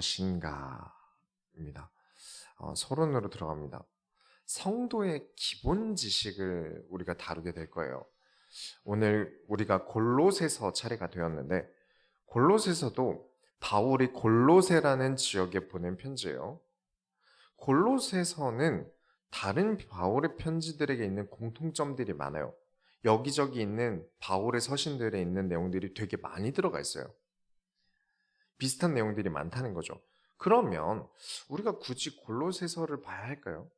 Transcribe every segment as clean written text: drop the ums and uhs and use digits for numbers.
무엇인가? 입니다. 서론으로 들어갑니다. 성도의 기본 지식을 우리가 다루게 될 거예요. 오늘 우리가 골로새서 차례가 되었는데, 골로새서도 바울이 골로새라는 지역에 보낸 편지예요. 골로새서는 다른 바울의 편지들에게 있는 공통점들이 많아요. 여기저기 있는 바울의 서신들에 있는 내용들이 되게 많이 들어가 있어요. 비슷한 내용들이 많다는 거죠. 그러면 우리가 굳이 골로새서를 봐야 할까요?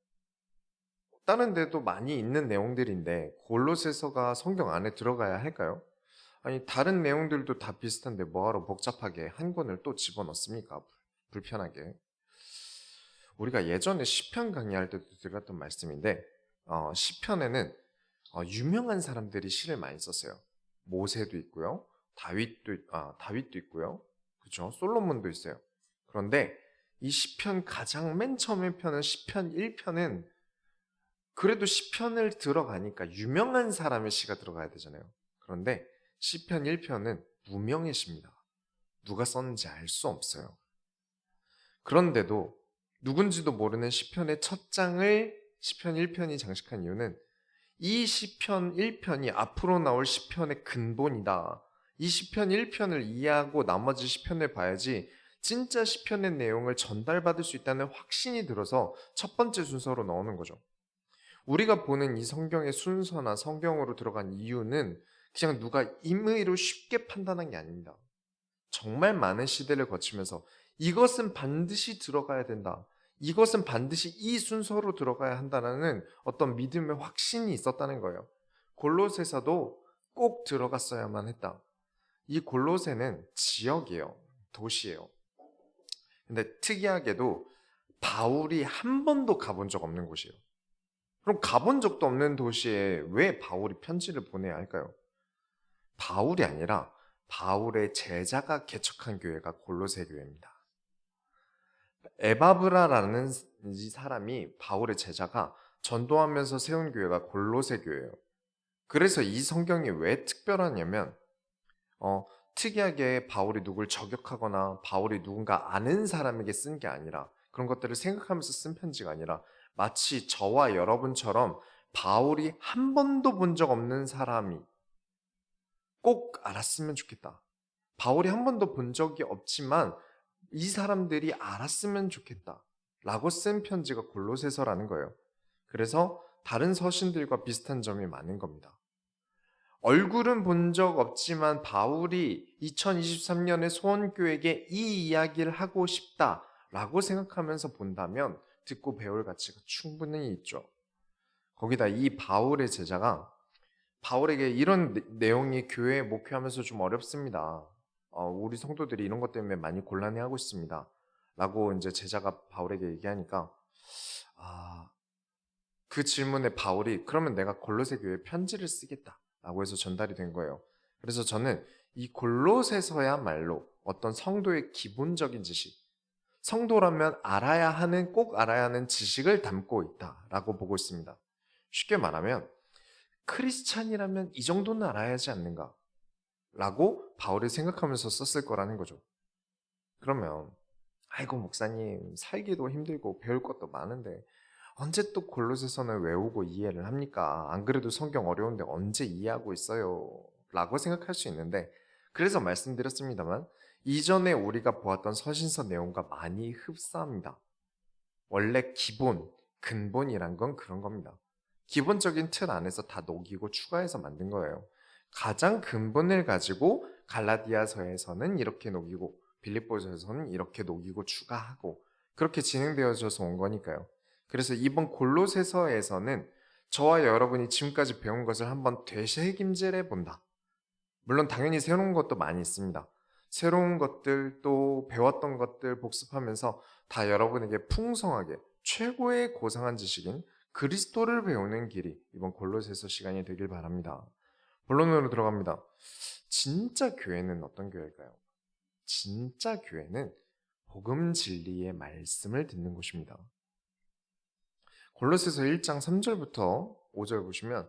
다른 데도 많이 있는 내용들인데 골로새서가 성경 안에 들어가야 할까요? 아니, 다른 내용들도 다 비슷한데 뭐하러 복잡하게 한 권을 또 집어넣습니까? 불편하게. 우리가 예전에 시편 강의할 때도 드렸던 말씀인데, 시편에는 유명한 사람들이 시를 많이 썼어요. 모세도 있고요, 다윗도 있고요, 그렇죠? 솔로몬도 있어요. 그런데 이 시편 가장 맨 처음에 편은 시편 1편은 그래도 시편을 들어가니까 유명한 사람의 시가 들어가야 되잖아요. 그런데 시편 1편은 무명의 시입니다. 누가 썼는지 알 수 없어요. 그런데도 누군지도 모르는 시편의 첫 장을 시편 1편이 장식한 이유는 이 시편 1편이 앞으로 나올 시편의 근본이다. 이 시편 1편을 이해하고 나머지 시편을 봐야지 진짜 시편의 내용을 전달받을 수 있다는 확신이 들어서 첫 번째 순서로 넣는 거죠. 우리가 보는 이 성경의 순서나 성경으로 들어간 이유는 그냥 누가 임의로 쉽게 판단한 게 아닙니다. 정말 많은 시대를 거치면서 이것은 반드시 들어가야 된다. 이것은 반드시 이 순서로 들어가야 한다는 어떤 믿음의 확신이 있었다는 거예요. 골로새서도 꼭 들어갔어야만 했다. 이 골로새는 지역이에요. 도시예요. 근데 특이하게도 바울이 한 번도 가본 적 없는 곳이에요. 그럼 가본 적도 없는 도시에 왜 바울이 편지를 보내야 할까요? 바울이 아니라 바울의 제자가 개척한 교회가 골로새 교회입니다. 에바브라라는 이 사람이 바울의 제자가 전도하면서 세운 교회가 골로새 교회예요. 그래서 이 성경이 왜 특별하냐면 특이하게 바울이 누굴 저격하거나 바울이 누군가 아는 사람에게 쓴 게 아니라 그런 것들을 생각하면서 쓴 편지가 아니라 마치 저와 여러분처럼 바울이 한 번도 본 적 없는 사람이 꼭 알았으면 좋겠다. 바울이 한 번도 본 적이 없지만 이 사람들이 알았으면 좋겠다 라고 쓴 편지가 골로새서라는 거예요. 그래서 다른 서신들과 비슷한 점이 많은 겁니다. 얼굴은 본 적 없지만 바울이 2023년에 소원교회에게 이 이야기를 하고 싶다라고 생각하면서 본다면 듣고 배울 가치가 충분히 있죠. 거기다 이 바울의 제자가 바울에게 이런 내용이 교회에 목회하면서 좀 어렵습니다. 우리 성도들이 이런 것 때문에 많이 곤란해하고 있습니다. 라고 이제 제자가 바울에게 얘기하니까 그 질문에 바울이 그러면 내가 골로새 교회에 편지를 쓰겠다 라고 해서 전달이 된 거예요. 그래서 저는 이 골로새서야말로 어떤 성도의 기본적인 지식, 성도라면 꼭 알아야 하는 지식을 담고 있다라고 보고 있습니다. 쉽게 말하면 크리스찬이라면 이 정도는 알아야 하지 않는가? 라고 바울이 생각하면서 썼을 거라는 거죠. 그러면 아이고 목사님 살기도 힘들고 배울 것도 많은데 언제 또 골로새서는 외우고 이해를 합니까? 안 그래도 성경 어려운데 언제 이해하고 있어요? 라고 생각할 수 있는데 그래서 말씀드렸습니다만 이전에 우리가 보았던 서신서 내용과 많이 흡사합니다. 원래 근본이란 건 그런 겁니다. 기본적인 틀 안에서 다 녹이고 추가해서 만든 거예요. 가장 근본을 가지고 갈라디아서에서는 이렇게 녹이고 빌립보서에서는 이렇게 녹이고 추가하고 그렇게 진행되어져서 온 거니까요. 그래서 이번 골로새서에서는 저와 여러분이 지금까지 배운 것을 한번 되새김질해 본다. 물론 당연히 새로운 것도 많이 있습니다. 새로운 것들 또 배웠던 것들 복습하면서 다 여러분에게 풍성하게 최고의 고상한 지식인 그리스도를 배우는 길이 이번 골로새서 시간이 되길 바랍니다. 본론으로 들어갑니다. 진짜 교회는 어떤 교회일까요? 진짜 교회는 복음 진리의 말씀을 듣는 곳입니다. 골로새서 1장 3절부터 5절 보시면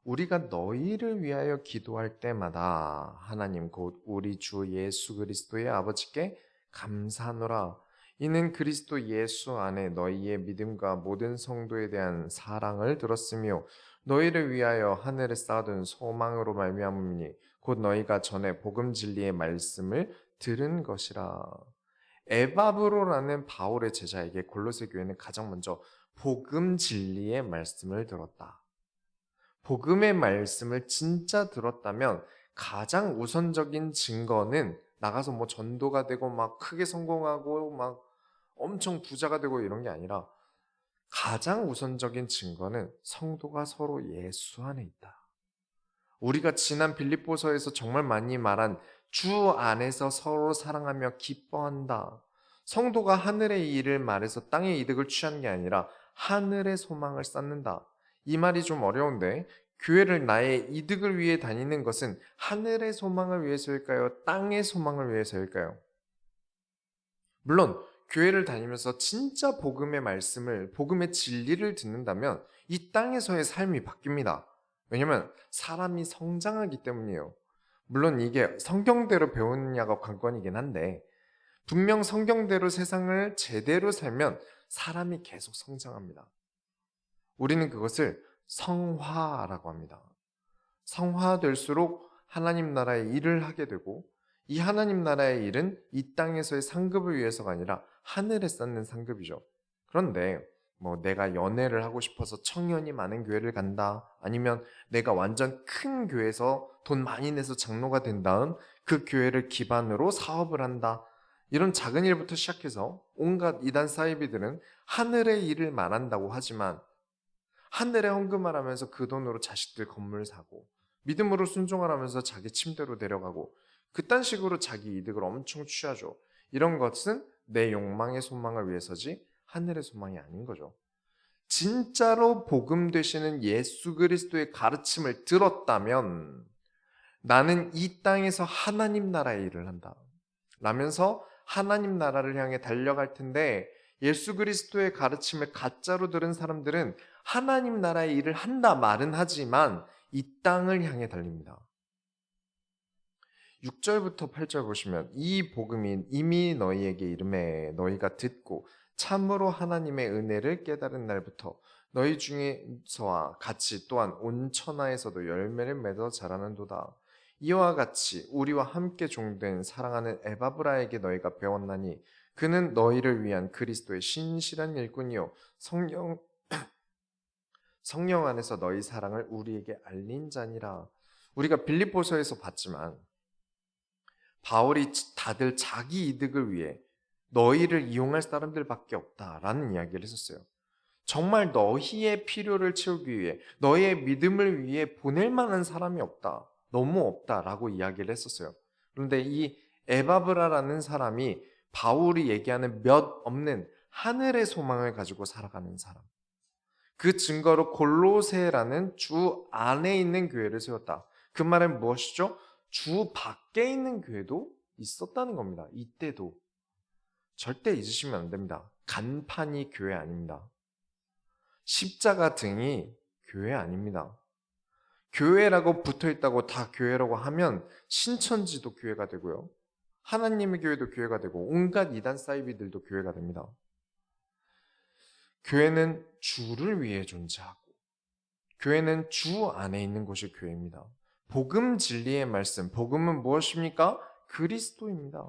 우리가 너희를 위하여 기도할 때마다 하나님 곧 우리 주 예수 그리스도의 아버지께 감사하노라. 이는 그리스도 예수 안에 너희의 믿음과 모든 성도에 대한 사랑을 들었으며 너희를 위하여 하늘에 쌓아둔 소망으로 말미암으니 곧 너희가 전에 복음 진리의 말씀을 들은 것이라. 에바브로라는 바울의 제자에게 골로새 교회는 가장 먼저 복음 진리의 말씀을 들었다. 복음의 말씀을 진짜 들었다면 가장 우선적인 증거는 나가서 뭐 전도가 되고 막 크게 성공하고 막 엄청 부자가 되고 이런 게 아니라 가장 우선적인 증거는 성도가 서로 예수 안에 있다. 우리가 지난 빌립보서에서 정말 많이 말한 주 안에서 서로 사랑하며 기뻐한다. 성도가 하늘의 일을 말해서 땅의 이득을 취하는 게 아니라 하늘의 소망을 쌓는다. 이 말이 좀 어려운데 교회를 나의 이득을 위해 다니는 것은 하늘의 소망을 위해서일까요? 땅의 소망을 위해서일까요? 물론 교회를 다니면서 진짜 복음의 말씀을, 복음의 진리를 듣는다면 이 땅에서의 삶이 바뀝니다. 왜냐하면 사람이 성장하기 때문이에요. 물론 이게 성경대로 배우느냐가 관건이긴 한데 분명 성경대로 세상을 제대로 살면 사람이 계속 성장합니다. 우리는 그것을 성화라고 합니다. 성화될수록 하나님 나라의 일을 하게 되고 이 하나님 나라의 일은 이 땅에서의 상급을 위해서가 아니라 하늘에 쌓는 상급이죠. 그런데 뭐 내가 연애를 하고 싶어서 청년이 많은 교회를 간다, 아니면 내가 완전 큰 교회에서 돈 많이 내서 장로가 된 다음 그 교회를 기반으로 사업을 한다, 이런 작은 일부터 시작해서 온갖 이단 사이비들은 하늘의 일을 말한다고 하지만 하늘에 헌금을 하면서 그 돈으로 자식들 건물 사고 믿음으로 순종을 하면서 자기 침대로 데려가고 그딴 식으로 자기 이득을 엄청 취하죠. 이런 것은 내 욕망의 소망을 위해서지 하늘의 소망이 아닌 거죠. 진짜로 복음 되시는 예수 그리스도의 가르침을 들었다면 나는 이 땅에서 하나님 나라의 일을 한다 라면서 하나님 나라를 향해 달려갈 텐데, 예수 그리스도의 가르침을 가짜로 들은 사람들은 하나님 나라의 일을 한다 말은 하지만 이 땅을 향해 달립니다. 6절부터 8절 보시면 이 복음이 이미 너희에게 이르매 너희가 듣고 참으로 하나님의 은혜를 깨달은 날부터 너희 중에서와 같이 또한 온 천하에서도 열매를 맺어 자라는도다. 이와 같이 우리와 함께 종된 사랑하는 에바브라에게 너희가 배웠나니 그는 너희를 위한 그리스도의 신실한 일꾼이요 성령 안에서 너희 사랑을 우리에게 알린 자니라. 우리가 빌립보서에서 봤지만 바울이 다들 자기 이득을 위해 너희를 이용할 사람들밖에 없다라는 이야기를 했었어요. 정말 너희의 필요를 채우기 위해, 너희의 믿음을 위해 보낼 만한 사람이 없다, 너무 없다라고 이야기를 했었어요. 그런데 이 에바브라라는 사람이 바울이 얘기하는 몇 없는 하늘의 소망을 가지고 살아가는 사람, 그 증거로 골로새라는 주 안에 있는 교회를 세웠다. 그 말은 무엇이죠? 주 밖에 있는 교회도 있었다는 겁니다. 이때도. 절대 잊으시면 안 됩니다. 간판이 교회 아닙니다. 십자가 등이 교회 아닙니다. 교회라고 붙어있다고 다 교회라고 하면 신천지도 교회가 되고요, 하나님의 교회도 교회가 되고 온갖 이단 사이비들도 교회가 됩니다. 교회는 주를 위해 존재하고 교회는 주 안에 있는 곳이 교회입니다. 복음 진리의 말씀, 복음은 무엇입니까? 그리스도입니다.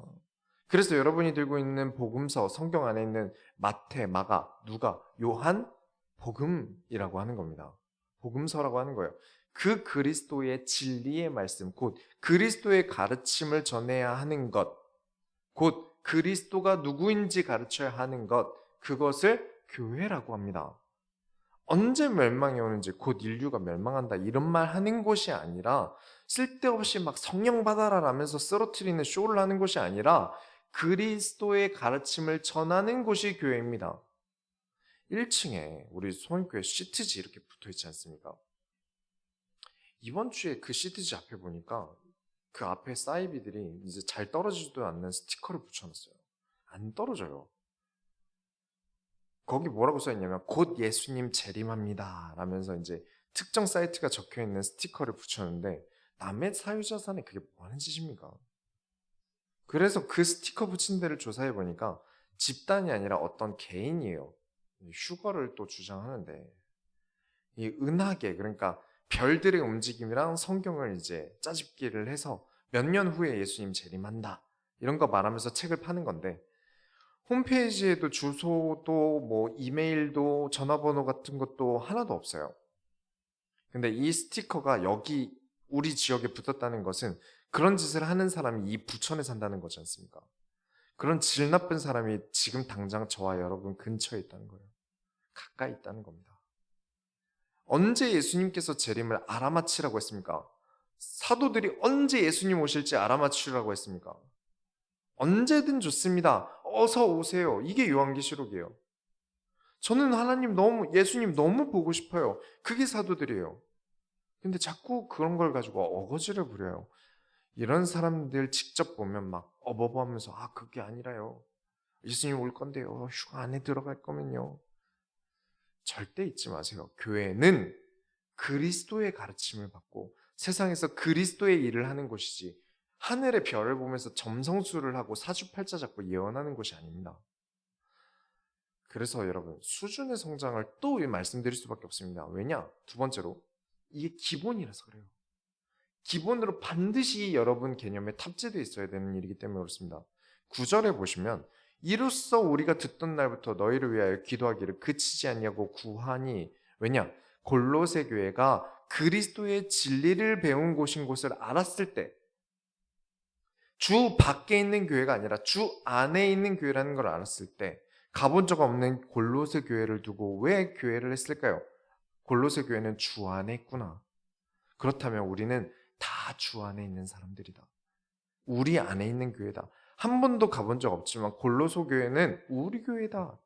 그래서 여러분이 들고 있는 복음서, 성경 안에 있는 마태, 마가, 누가, 요한, 복음이라고 하는 겁니다. 복음서라고 하는 거예요. 그 그리스도의 진리의 말씀, 곧 그리스도의 가르침을 전해야 하는 것, 곧 그리스도가 누구인지 가르쳐야 하는 것, 그것을 교회라고 합니다. 언제 멸망이 오는지, 곧 인류가 멸망한다 이런 말 하는 곳이 아니라, 쓸데없이 막 성령 받아라 라면서 쓰러뜨리는 쇼를 하는 곳이 아니라 그리스도의 가르침을 전하는 곳이 교회입니다. 1층에 우리 소원교회 시트지 이렇게 붙어있지 않습니까? 이번 주에 그 시트지 앞에 보니까 그 앞에 사이비들이 이제 잘 떨어지지도 않는 스티커를 붙여놨어요. 안 떨어져요. 거기 뭐라고 써있냐면 곧 예수님 재림합니다 라면서 이제 특정 사이트가 적혀있는 스티커를 붙였는데, 남의 사유자산에 그게 뭐 하는 짓입니까? 그래서 그 스티커 붙인 데를 조사해 보니까 집단이 아니라 어떤 개인이에요. 휴거를 또 주장하는데 이 은하계 그러니까 별들의 움직임이랑 성경을 이제 짜집기를 해서 몇 년 후에 예수님 재림한다 이런 거 말하면서 책을 파는 건데 홈페이지에도 주소도 뭐 이메일도 전화번호 같은 것도 하나도 없어요. 근데 이 스티커가 여기 우리 지역에 붙었다는 것은 그런 짓을 하는 사람이 이 부천에 산다는 거지 않습니까? 그런 질 나쁜 사람이 지금 당장 저와 여러분 근처에 있다는 거예요. 가까이 있다는 겁니다. 언제 예수님께서 재림을 알아맞히라고 했습니까? 사도들이 언제 예수님 오실지 알아맞히라고 했습니까? 언제든 좋습니다. 어서 오세요. 이게 요한계시록이에요. 저는 예수님 너무 보고 싶어요. 그게 사도들이에요. 근데 자꾸 그런 걸 가지고 어거지를 부려요. 이런 사람들 직접 보면 막 어버버하면서 그게 아니라요. 예수님 올 건데요. 휴가 안에 들어갈 거면요. 절대 잊지 마세요. 교회는 그리스도의 가르침을 받고 세상에서 그리스도의 일을 하는 곳이지 하늘의 별을 보면서 점성술을 하고 사주팔자 잡고 예언하는 곳이 아닙니다. 그래서 여러분 수준의 성장을 또 말씀드릴 수밖에 없습니다. 왜냐? 두 번째로 이게 기본이라서 그래요. 기본으로 반드시 여러분 개념에 탑재되어 있어야 되는 일이기 때문에 그렇습니다. 9절에 보시면 이로써 우리가 듣던 날부터 너희를 위하여 기도하기를 그치지 않냐고 구하니 왜냐? 골로새 교회가 그리스도의 진리를 배운 곳인 곳을 알았을 때 주 밖에 있는 교회가 아니라 주 안에 있는 교회라는 걸 알았을 때 가본 적 없는 골로새 교회를 두고 왜 교회를 했을까요? 골로새 교회는 주 안에 있구나. 그렇다면 우리는 다 주 안에 있는 사람들이다. 우리 안에 있는 교회다. 한 번도 가본 적 없지만 골로새 교회는 우리 교회다.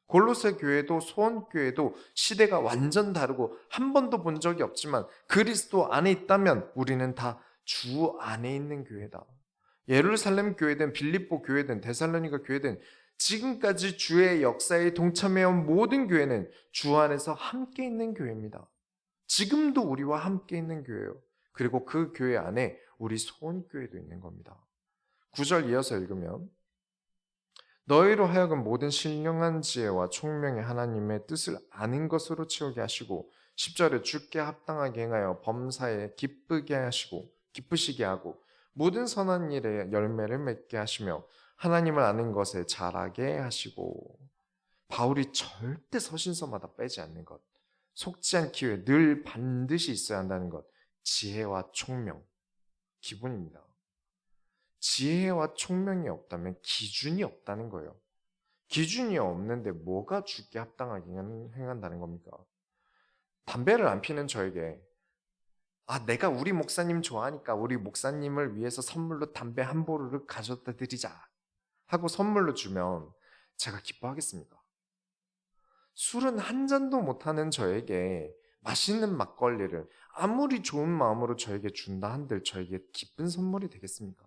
골로새 교회도 소원교회도 시대가 완전 다르고 한 번도 본 적이 없지만 그리스도 안에 있다면 우리는 다 주 안에 있는 교회다. 예루살렘 교회든 빌립보 교회든 데살로니가 교회든 지금까지 주의 역사에 동참해온 모든 교회는 주 안에서 함께 있는 교회입니다. 지금도 우리와 함께 있는 교회예요. 그리고 그 교회 안에 우리 소원교회도 있는 겁니다. 9절 이어서 읽으면 너희로 하여금 모든 신령한 지혜와 총명의 하나님의 뜻을 아는 것으로 채우게 하시고 10절에 주께 합당하게 행하여 범사에 기쁘시게 하고 모든 선한 일에 열매를 맺게 하시며 하나님을 아는 것에 자라게 하시고 바울이 절대 서신서마다 빼지 않는 것 속지 않기 위해 늘 반드시 있어야 한다는 것 지혜와 총명 기본입니다. 지혜와 총명이 없다면 기준이 없다는 거예요. 기준이 없는데 뭐가 주께 합당하게 행한다는 겁니까? 담배를 안 피는 저에게 내가 우리 목사님 좋아하니까 우리 목사님을 위해서 선물로 담배 한 보루를 가져다 드리자 하고 선물로 주면 제가 기뻐하겠습니까? 술은 한 잔도 못하는 저에게 맛있는 막걸리를 아무리 좋은 마음으로 저에게 준다 한들 저에게 기쁜 선물이 되겠습니까?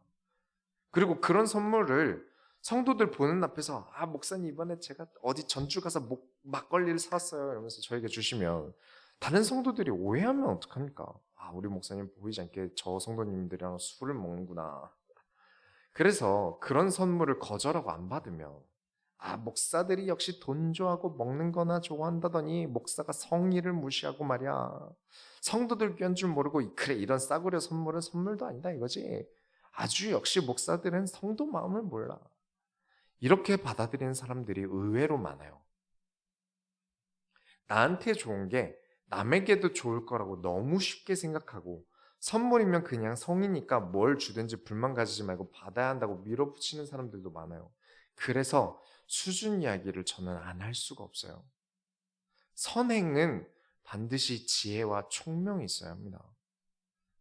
그리고 그런 선물을 성도들 보는 앞에서 목사님 이번에 제가 어디 전주 가서 막걸리를 사왔어요 이러면서 저에게 주시면 다른 성도들이 오해하면 어떡합니까? 우리 목사님 보이지 않게 저 성도님들이랑 술을 먹는구나. 그래서 그런 선물을 거절하고 안 받으면 목사들이 역시 돈 좋아하고 먹는 거나 좋아한다더니 목사가 성의를 무시하고 말이야. 성도들 귀한 줄 모르고 그래 이런 싸구려 선물은 선물도 아니다 이거지. 아주 역시 목사들은 성도 마음을 몰라. 이렇게 받아들이는 사람들이 의외로 많아요. 나한테 좋은 게 남에게도 좋을 거라고 너무 쉽게 생각하고 선물이면 그냥 성이니까 뭘 주든지 불만 가지지 말고 받아야 한다고 밀어붙이는 사람들도 많아요. 그래서 수준 이야기를 저는 안 할 수가 없어요. 선행은 반드시 지혜와 총명이 있어야 합니다.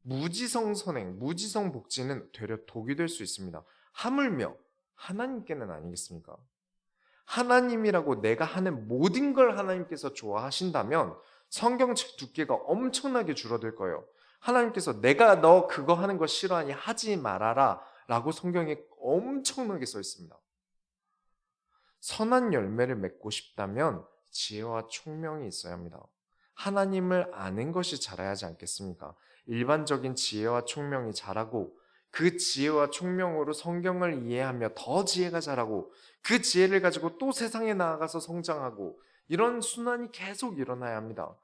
무지성 선행, 무지성 복지는 되려 독이 될 수 있습니다. 하물며 하나님께는 아니겠습니까? 하나님이라고 내가 하는 모든 걸 하나님께서 좋아하신다면 성경책 두께가 엄청나게 줄어들 거예요. 하나님께서 내가 너 그거 하는 거 싫어하니 하지 말아라 라고 성경에 엄청나게 써 있습니다. 선한 열매를 맺고 싶다면 지혜와 총명이 있어야 합니다. 하나님을 아는 것이 자라야 하지 않겠습니까? 일반적인 지혜와 총명이 자라고 그 지혜와 총명으로 성경을 이해하며 더 지혜가 자라고 그 지혜를 가지고 또 세상에 나아가서 성장하고 이런 순환이 계속 일어나야 합니다.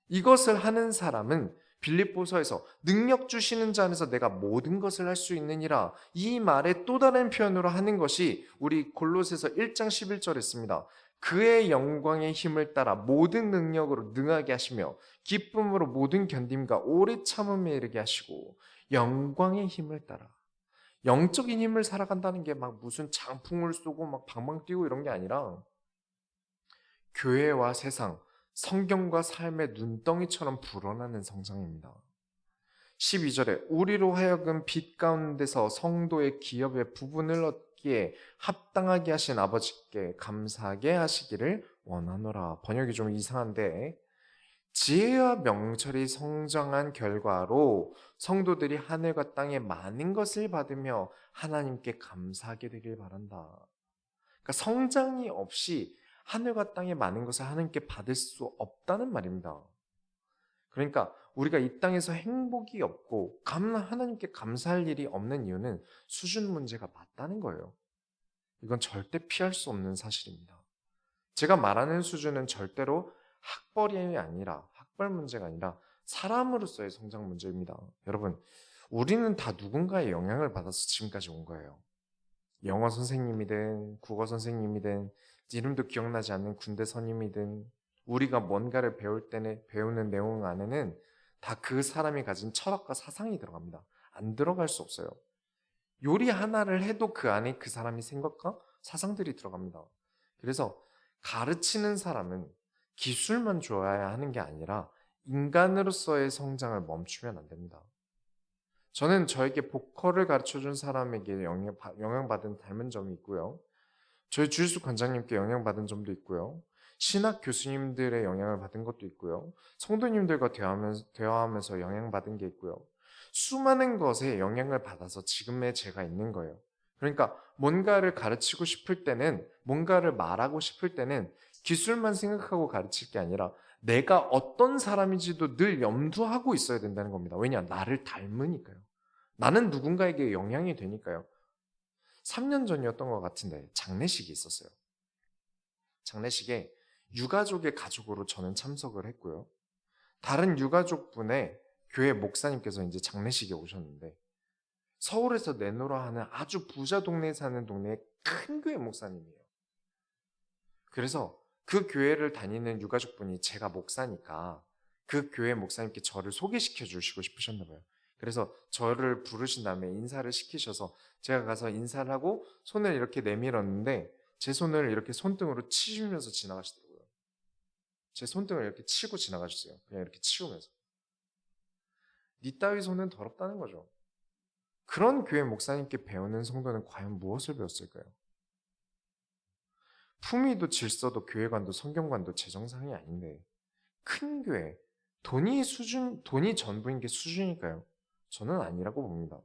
이것을 하는 사람은 빌립보서에서 능력 주시는 자 안에서 내가 모든 것을 할 수 있느니라 이 말의 또 다른 표현으로 하는 것이 우리 골로새서 1장 11절에 있습니다. 그의 영광의 힘을 따라 모든 능력으로 능하게 하시며 기쁨으로 모든 견딤과 오래 참음에 이르게 하시고 영광의 힘을 따라 영적인 힘을 살아간다는 게 막 무슨 장풍을 쏘고 막 방방 뛰고 이런 게 아니라 교회와 세상, 성경과 삶의 눈덩이처럼 불어나는 성장입니다. 12절에 우리로 하여금 빛 가운데서 성도의 기업의 부분을 얻기에 합당하게 하신 아버지께 감사하게 하시기를 원하노라. 번역이 좀 이상한데 지혜와 명철이 성장한 결과로 성도들이 하늘과 땅에 많은 것을 받으며 하나님께 감사하게 되길 바란다. 그러니까 성장이 없이 하늘과 땅에 많은 것을 하나님께 받을 수 없다는 말입니다. 그러니까 우리가 이 땅에서 행복이 없고 하나님께 감사할 일이 없는 이유는 수준 문제가 맞다는 거예요. 이건 절대 피할 수 없는 사실입니다. 제가 말하는 수준은 절대로 학벌이 아니라 학벌 문제가 아니라 사람으로서의 성장 문제입니다. 여러분, 우리는 다 누군가의 영향을 받아서 지금까지 온 거예요. 영어 선생님이든 국어 선생님이든 이름도 기억나지 않는 군대 선임이든 우리가 뭔가를 배울 때는 배우는 내용 안에는 다 그 사람이 가진 철학과 사상이 들어갑니다. 안 들어갈 수 없어요. 요리 하나를 해도 그 안에 그 사람의 생각과 사상들이 들어갑니다. 그래서 가르치는 사람은 기술만 좋아야 하는 게 아니라 인간으로서의 성장을 멈추면 안 됩니다. 저는 저에게 보컬을 가르쳐준 사람에게 영향받은 닮은 점이 있고요. 저희 주일수 관장님께 영향받은 점도 있고요. 신학 교수님들의 영향을 받은 것도 있고요. 성도님들과 대화하면서 영향받은 게 있고요. 수많은 것에 영향을 받아서 지금의 제가 있는 거예요. 그러니까 뭔가를 가르치고 싶을 때는, 뭔가를 말하고 싶을 때는 기술만 생각하고 가르칠 게 아니라 내가 어떤 사람인지도 늘 염두하고 있어야 된다는 겁니다. 왜냐? 나를 닮으니까요. 나는 누군가에게 영향이 되니까요. 3년 전이었던 것 같은데 장례식이 있었어요. 장례식에 유가족의 가족으로 저는 참석을 했고요. 다른 유가족분의 교회 목사님께서 이제 장례식에 오셨는데 서울에서 내노라 하는 아주 부자 동네에 사는 동네의 큰 교회 목사님이에요. 그래서 그 교회를 다니는 유가족분이 제가 목사니까 그 교회 목사님께 저를 소개시켜 주시고 싶으셨나 봐요. 그래서 저를 부르신 다음에 인사를 시키셔서 제가 가서 인사를 하고 손을 이렇게 내밀었는데 제 손을 이렇게 손등으로 치시면서 지나가시더라고요. 제 손등을 이렇게 치고 지나가셨어요. 그냥 이렇게 치우면서. 니 따위 손은 더럽다는 거죠. 그런 교회 목사님께 배우는 성도는 과연 무엇을 배웠을까요? 품위도 질서도 교회관도 성경관도 제 정상이 아닌데 큰 교회, 돈이 전부인 게 수준일까요? 저는 아니라고 봅니다.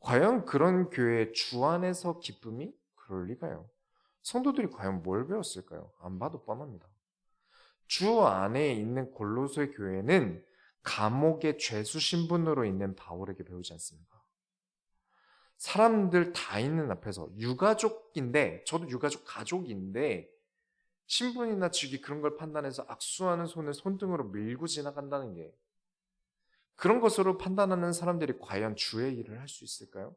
과연 그런 교회의 주 안에서 기쁨이? 그럴 리가요. 성도들이 과연 뭘 배웠을까요? 안 봐도 뻔합니다. 주 안에 있는 골로새 교회는 감옥의 죄수 신분으로 있는 바울에게 배우지 않습니까? 사람들 다 있는 앞에서 유가족인데 저도 유가족 가족인데 신분이나 직위 그런 걸 판단해서 악수하는 손을 손등으로 밀고 지나간다는 게 그런 것으로 판단하는 사람들이 과연 주의 일을 할 수 있을까요?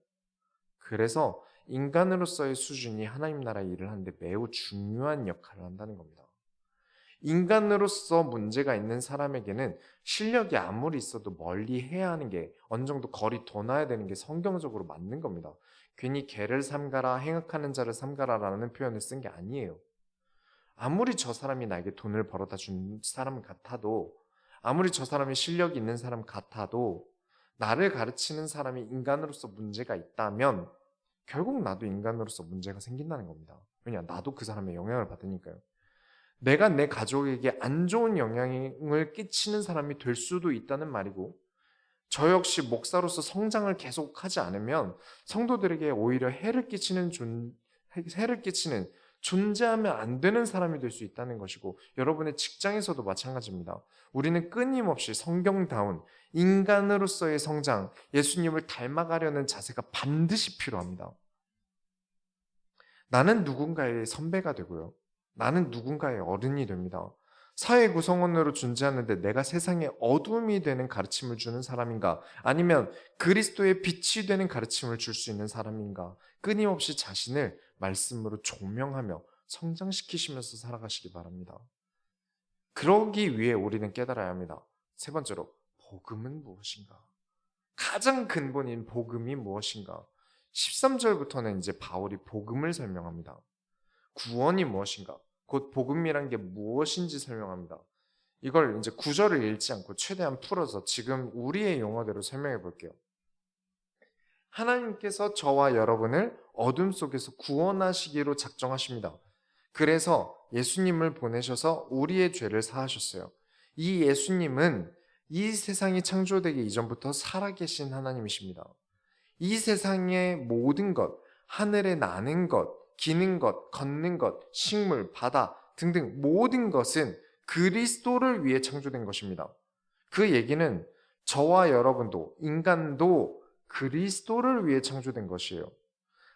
그래서 인간으로서의 수준이 하나님 나라의 일을 하는데 매우 중요한 역할을 한다는 겁니다. 인간으로서 문제가 있는 사람에게는 실력이 아무리 있어도 멀리 해야 하는 게 어느 정도 거리 더 놔야 되는 게 성경적으로 맞는 겁니다. 괜히 개를 삼가라 행악하는 자를 삼가라라는 표현을 쓴 게 아니에요. 아무리 저 사람이 나에게 돈을 벌어다 준 사람 같아도 아무리 저 사람이 실력이 있는 사람 같아도 나를 가르치는 사람이 인간으로서 문제가 있다면 결국 나도 인간으로서 문제가 생긴다는 겁니다. 왜냐? 나도 그 사람의 영향을 받으니까요. 내가 내 가족에게 안 좋은 영향을 끼치는 사람이 될 수도 있다는 말이고 저 역시 목사로서 성장을 계속하지 않으면 성도들에게 오히려 해를 끼치는 존재하면 안 되는 사람이 될 수 있다는 것이고, 여러분의 직장에서도 마찬가지입니다. 우리는 끊임없이 성경다운 인간으로서의 성장, 예수님을 닮아가려는 자세가 반드시 필요합니다. 나는 누군가의 선배가 되고요. 나는 누군가의 어른이 됩니다. 사회 구성원으로 존재하는데 내가 세상에 어둠이 되는 가르침을 주는 사람인가? 아니면 그리스도의 빛이 되는 가르침을 줄 수 있는 사람인가? 끊임없이 자신을 말씀으로 조명하며 성장시키시면서 살아가시기 바랍니다. 그러기 위해 우리는 깨달아야 합니다. 세 번째로, 복음은 무엇인가? 가장 근본인 복음이 무엇인가? 13절부터는 이제 바울이 복음을 설명합니다. 구원이 무엇인가? 곧 복음이란 게 무엇인지 설명합니다. 이걸 이제 구절을 읽지 않고 최대한 풀어서 지금 우리의 용어대로 설명해 볼게요. 하나님께서 저와 여러분을 어둠 속에서 구원하시기로 작정하십니다. 그래서 예수님을 보내셔서 우리의 죄를 사하셨어요. 이 예수님은 이 세상이 창조되기 이전부터 살아계신 하나님이십니다. 이 세상의 모든 것, 하늘에 나는 것, 기는 것, 걷는 것, 식물, 바다 등등 모든 것은 그리스도를 위해 창조된 것입니다. 그 얘기는 저와 여러분도, 인간도 그리스도를 위해 창조된 것이에요.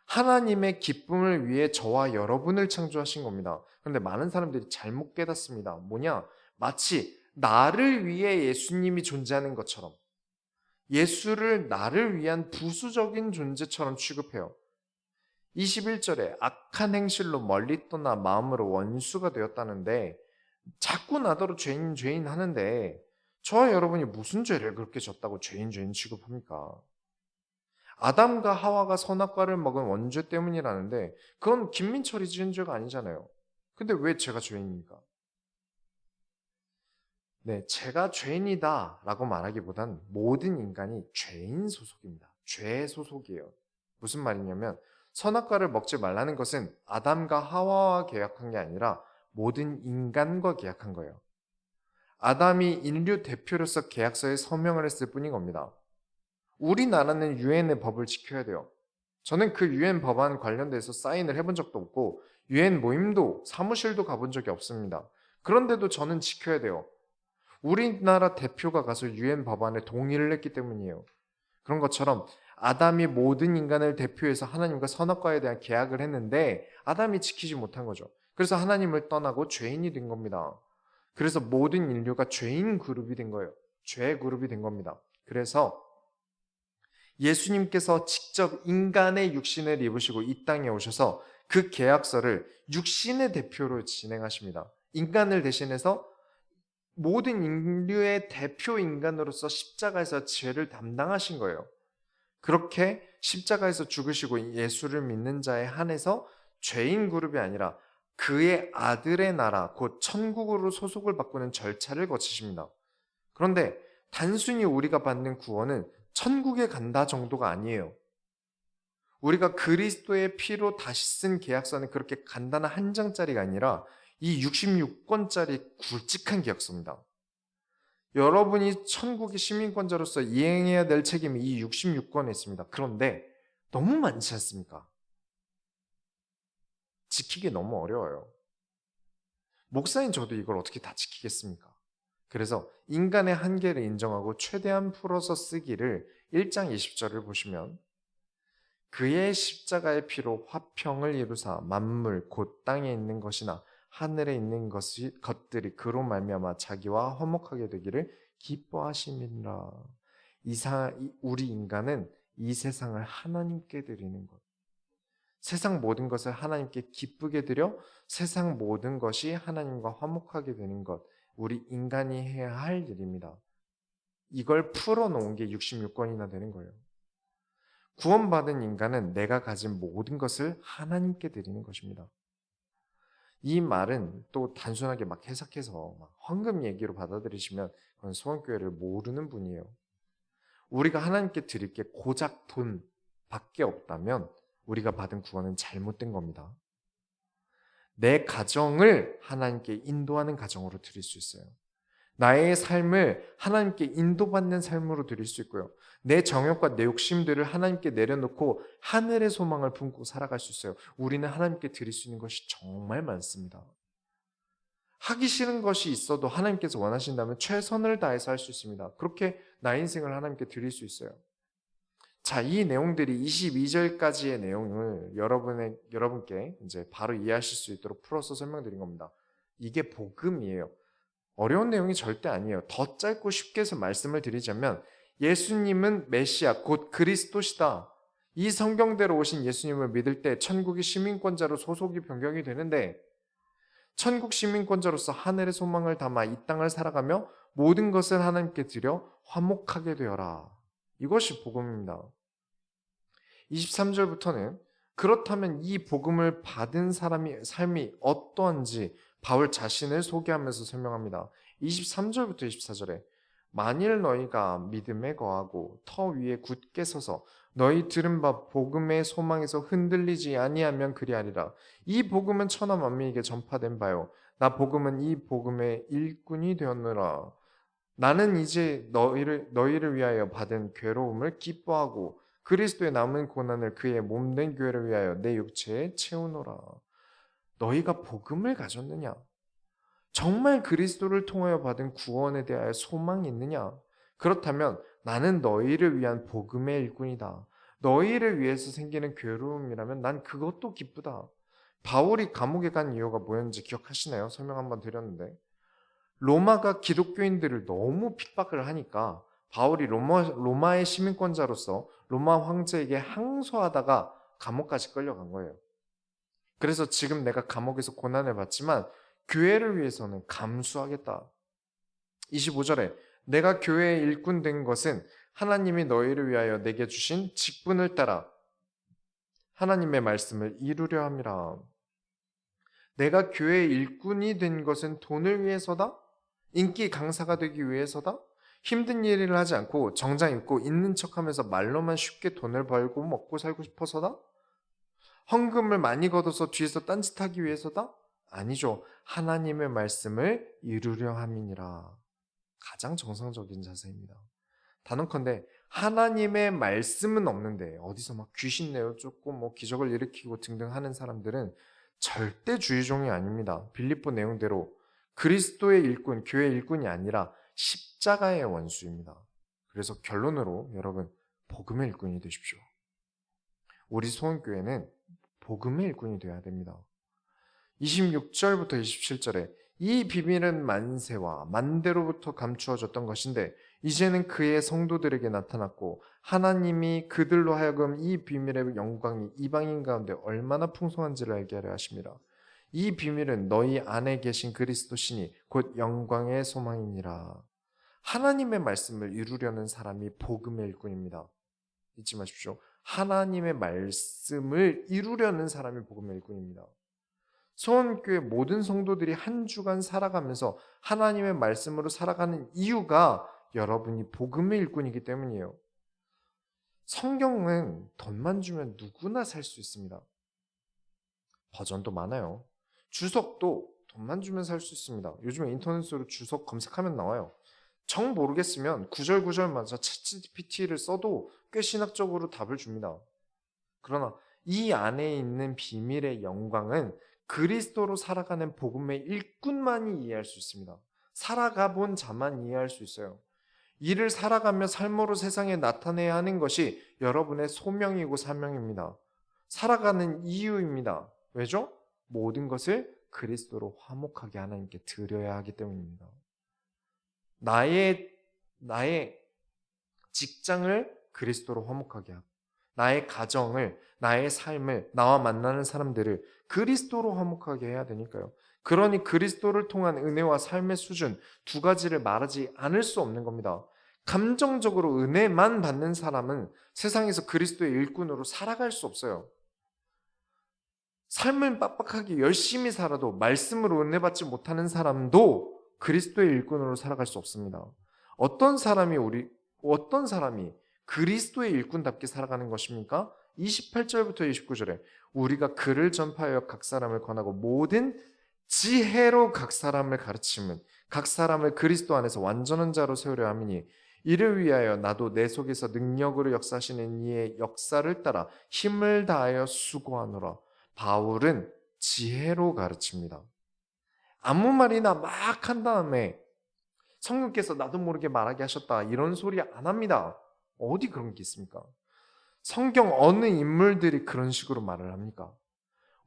하나님의 기쁨을 위해 저와 여러분을 창조하신 겁니다. 그런데 많은 사람들이 잘못 깨닫습니다. 뭐냐? 마치 나를 위해 예수님이 존재하는 것처럼, 예수를 나를 위한 부수적인 존재처럼 취급해요. 21절에 악한 행실로 멀리 떠나 마음으로 원수가 되었다는데, 자꾸 나더러 죄인 하는데 저와 여러분이 무슨 죄를 그렇게 졌다고 죄인 취급합니까? 아담과 하와가 선악과를 먹은 원죄 때문이라는데 그건 김민철이 지은 죄가 아니잖아요. 근데 왜 제가 죄인입니까? 네, 제가 죄인이다 라고 말하기보단 모든 인간이 죄인 소속입니다. 죄 소속이에요. 무슨 말이냐면 선악과를 먹지 말라는 것은 아담과 하와와 계약한 게 아니라 모든 인간과 계약한 거예요. 아담이 인류 대표로서 계약서에 서명을 했을 뿐인 겁니다. 우리나라는 유엔의 법을 지켜야 돼요. 저는 그 유엔 법안 관련돼서 사인을 해본 적도 없고 유엔 모임도 사무실도 가본 적이 없습니다. 그런데도 저는 지켜야 돼요. 우리나라 대표가 가서 유엔 법안에 동의를 했기 때문이에요. 그런 것처럼 아담이 모든 인간을 대표해서 하나님과 선악과에 대한 계약을 했는데 아담이 지키지 못한 거죠. 그래서 하나님을 떠나고 죄인이 된 겁니다. 그래서 모든 인류가 죄인 그룹이 된 거예요. 죄 그룹이 된 겁니다. 그래서 예수님께서 직접 인간의 육신을 입으시고 이 땅에 오셔서 그 계약서를 육신의 대표로 진행하십니다. 인간을 대신해서 모든 인류의 대표 인간으로서 십자가에서 죄를 담당하신 거예요. 그렇게 십자가에서 죽으시고 예수를 믿는 자에 한해서 죄인 그룹이 아니라 그의 아들의 나라, 곧 천국으로 소속을 바꾸는 절차를 거치십니다. 그런데 단순히 우리가 받는 구원은 천국에 간다 정도가 아니에요. 우리가 그리스도의 피로 다시 쓴 계약서는 그렇게 간단한 한 장짜리가 아니라 이 66권짜리 굵직한 계약서입니다. 여러분이 천국의 시민권자로서 이행해야 될 책임이 이 66권에 있습니다. 그런데 너무 많지 않습니까? 지키기 너무 어려워요. 목사인 저도 이걸 어떻게 다 지키겠습니까? 그래서 인간의 한계를 인정하고 최대한 풀어서 쓰기를 1장 20절을 보시면 그의 십자가의 피로 화평을 이루사 만물 곧 땅에 있는 것이나 하늘에 있는 것들이 그로 말미암아 자기와 화목하게 되기를 기뻐하심이라. 우리 인간은 이 세상을 하나님께 드리는 것, 세상 모든 것을 하나님께 기쁘게 드려 세상 모든 것이 하나님과 화목하게 되는 것, 우리 인간이 해야 할 일입니다. 이걸 풀어놓은 게 66권이나 되는 거예요. 구원받은 인간은 내가 가진 모든 것을 하나님께 드리는 것입니다. 이 말은 또 단순하게 막 해석해서 막 헌금 얘기로 받아들이시면 그건 소원교회를 모르는 분이에요. 우리가 하나님께 드릴 게 고작 돈 밖에 없다면 우리가 받은 구원은 잘못된 겁니다. 내 가정을 하나님께 인도하는 가정으로 드릴 수 있어요. 나의 삶을 하나님께 인도받는 삶으로 드릴 수 있고요. 내 정욕과 내 욕심들을 하나님께 내려놓고 하늘의 소망을 품고 살아갈 수 있어요. 우리는 하나님께 드릴 수 있는 것이 정말 많습니다. 하기 싫은 것이 있어도 하나님께서 원하신다면 최선을 다해서 할 수 있습니다. 그렇게 나의 인생을 하나님께 드릴 수 있어요. 자, 이 내용들이 22절까지의 내용을 여러분께 이제 바로 이해하실 수 있도록 풀어서 설명드린 겁니다. 이게 복음이에요. 어려운 내용이 절대 아니에요. 더 짧고 쉽게 해서 말씀을 드리자면 예수님은 메시아 곧 그리스도시다. 이 성경대로 오신 예수님을 믿을 때 천국의 시민권자로 소속이 변경이 되는데 천국 시민권자로서 하늘의 소망을 담아 이 땅을 살아가며 모든 것을 하나님께 드려 화목하게 되어라. 이것이 복음입니다. 23절부터는 그렇다면 이 복음을 받은 사람의 삶이 어떠한지 바울 자신을 소개하면서 설명합니다. 23절부터 24절에 만일 너희가 믿음에 거하고 터 위에 굳게 서서 너희 들은 바 복음의 소망에서 흔들리지 아니하면 그리하리라. 이 복음은 천하 만민에게 전파된 바요. 나 복음은 이 복음의 일꾼이 되었노라. 나는 이제 너희를 위하여 받은 괴로움을 기뻐하고 그리스도의 남은 고난을 그의 몸된 교회를 위하여 내 육체에 채우노라. 너희가 복음을 가졌느냐? 정말 그리스도를 통하여 받은 구원에 대하여 소망이 있느냐? 그렇다면 나는 너희를 위한 복음의 일꾼이다. 너희를 위해서 생기는 괴로움이라면 난 그것도 기쁘다. 바울이 감옥에 간 이유가 뭐였는지 기억하시나요? 설명 한번 드렸는데 로마가 기독교인들을 너무 핍박을 하니까 바울이 로마의 시민권자로서 로마 황제에게 항소하다가 감옥까지 끌려간 거예요. 그래서 지금 내가 감옥에서 고난을 받지만 교회를 위해서는 감수하겠다. 25절에 내가 교회의 일꾼 된 것은 하나님이 너희를 위하여 내게 주신 직분을 따라 하나님의 말씀을 이루려 함이라. 내가 교회의 일꾼이 된 것은 돈을 위해서다? 인기 강사가 되기 위해서다? 힘든 일을 하지 않고 정장 입고 있는 척하면서 말로만 쉽게 돈을 벌고 먹고 살고 싶어서다? 헌금을 많이 걷어서 뒤에서 딴짓하기 위해서다? 아니죠. 하나님의 말씀을 이루려 함이니라. 가장 정상적인 자세입니다. 단언컨대 하나님의 말씀은 없는데 어디서 막 귀신 내어쫓고 뭐 기적을 일으키고 등등 하는 사람들은 절대 주의종이 아닙니다. 빌립보 내용대로 그리스도의 일꾼, 교회의 일꾼이 아니라 십자가의 원수입니다. 그래서 결론으로 여러분 복음의 일꾼이 되십시오. 우리 소원교회는 복음의 일꾼이 되어야 됩니다. 26절부터 27절에 이 비밀은 만세와 만대로부터 감추어졌던 것인데 이제는 그의 성도들에게 나타났고 하나님이 그들로 하여금 이 비밀의 영광이 이방인 가운데 얼마나 풍성한지를 알게 하려 하심이라. 이 비밀은 너희 안에 계신 그리스도시니 곧 영광의 소망이니라. 하나님의 말씀을 이루려는 사람이 복음의 일꾼입니다. 잊지 마십시오. 하나님의 말씀을 이루려는 사람이 복음의 일꾼입니다. 소원교회 모든 성도들이 한 주간 살아가면서 하나님의 말씀으로 살아가는 이유가 여러분이 복음의 일꾼이기 때문이에요. 성경은 돈만 주면 누구나 살 수 있습니다. 버전도 많아요. 주석도 돈만 주면 살 수 있습니다. 요즘에 인터넷으로 주석 검색하면 나와요. 정 모르겠으면 구절구절마다 챗GPT를 써도 꽤 신학적으로 답을 줍니다. 그러나 이 안에 있는 비밀의 영광은 그리스도로 살아가는 복음의 일꾼만이 이해할 수 있습니다. 살아가 본 자만 이해할 수 있어요. 이를 살아가며 삶으로 세상에 나타내야 하는 것이 여러분의 소명이고 사명입니다. 살아가는 이유입니다. 왜죠? 모든 것을 그리스도로 화목하게 하나님께 드려야 하기 때문입니다. 나의 직장을 그리스도로 화목하게 하고 나의 가정을, 나의 삶을, 나와 만나는 사람들을 그리스도로 화목하게 해야 되니까요. 그러니 그리스도를 통한 은혜와 삶의 수준 두 가지를 말하지 않을 수 없는 겁니다. 감정적으로 은혜만 받는 사람은 세상에서 그리스도의 일꾼으로 살아갈 수 없어요. 삶을 빡빡하게 열심히 살아도 말씀으로 은혜 받지 못하는 사람도 그리스도의 일꾼으로 살아갈 수 없습니다. 어떤 사람이 그리스도의 일꾼답게 살아가는 것입니까? 28절부터 29절에 우리가 그를 전파하여 각 사람을 권하고 모든 지혜로 각 사람을 가르침은 각 사람을 그리스도 안에서 완전한 자로 세우려 함이니 이를 위하여 나도 내 속에서 능력으로 역사하시는 이의 역사를 따라 힘을 다하여 수고하노라. 바울은 지혜로 가르칩니다. 아무 말이나 막 한 다음에 성령께서 나도 모르게 말하게 하셨다 이런 소리 안 합니다. 어디 그런 게 있습니까? 성경 어느 인물들이 그런 식으로 말을 합니까?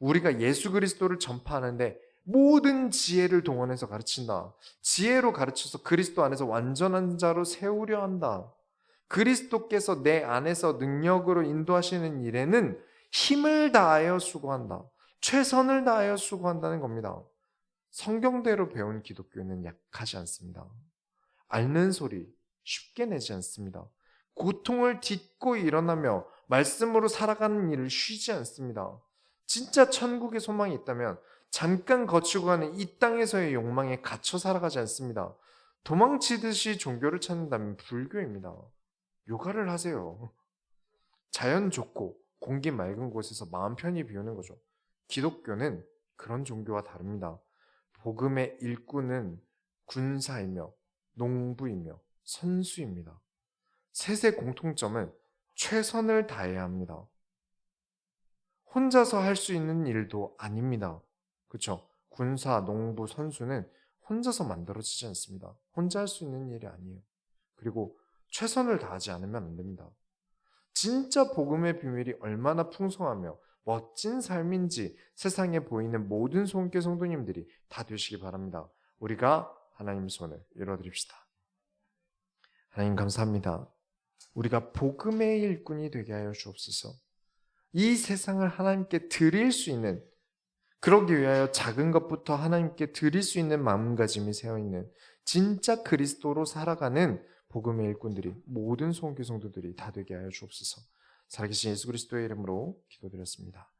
우리가 예수 그리스도를 전파하는데 모든 지혜를 동원해서 가르친다. 지혜로 가르쳐서 그리스도 안에서 완전한 자로 세우려 한다. 그리스도께서 내 안에서 능력으로 인도하시는 일에는 힘을 다하여 수고한다. 최선을 다하여 수고한다는 겁니다. 성경대로 배운 기독교는 약하지 않습니다. 앓는 소리 쉽게 내지 않습니다. 고통을 딛고 일어나며 말씀으로 살아가는 일을 쉬지 않습니다. 진짜 천국의 소망이 있다면 잠깐 거치고 가는 이 땅에서의 욕망에 갇혀 살아가지 않습니다. 도망치듯이 종교를 찾는다면 불교입니다. 요가를 하세요. 자연 좋고 공기 맑은 곳에서 마음 편히 비우는 거죠. 기독교는 그런 종교와 다릅니다. 복음의 일꾼은 군사이며 농부이며 선수입니다. 셋의 공통점은 최선을 다해야 합니다. 혼자서 할 수 있는 일도 아닙니다. 그렇죠? 군사, 농부, 선수는 혼자서 만들어지지 않습니다. 혼자 할 수 있는 일이 아니에요. 그리고 최선을 다하지 않으면 안 됩니다. 진짜 복음의 비밀이 얼마나 풍성하며 멋진 삶인지 세상에 보이는 모든 손교 성도님들이 다 되시기 바랍니다. 우리가 하나님 손을 열어드립시다. 하나님 감사합니다. 우리가 복음의 일꾼이 되게 하여 주옵소서. 이 세상을 하나님께 드릴 수 있는, 그러기 위하여 작은 것부터 하나님께 드릴 수 있는 마음가짐이 세어있는 진짜 그리스도로 살아가는 복음의 일꾼들이, 모든 손교 성도들이 다 되게 하여 주옵소서. 살아계신 예수 그리스도의 이름으로 기도드렸습니다.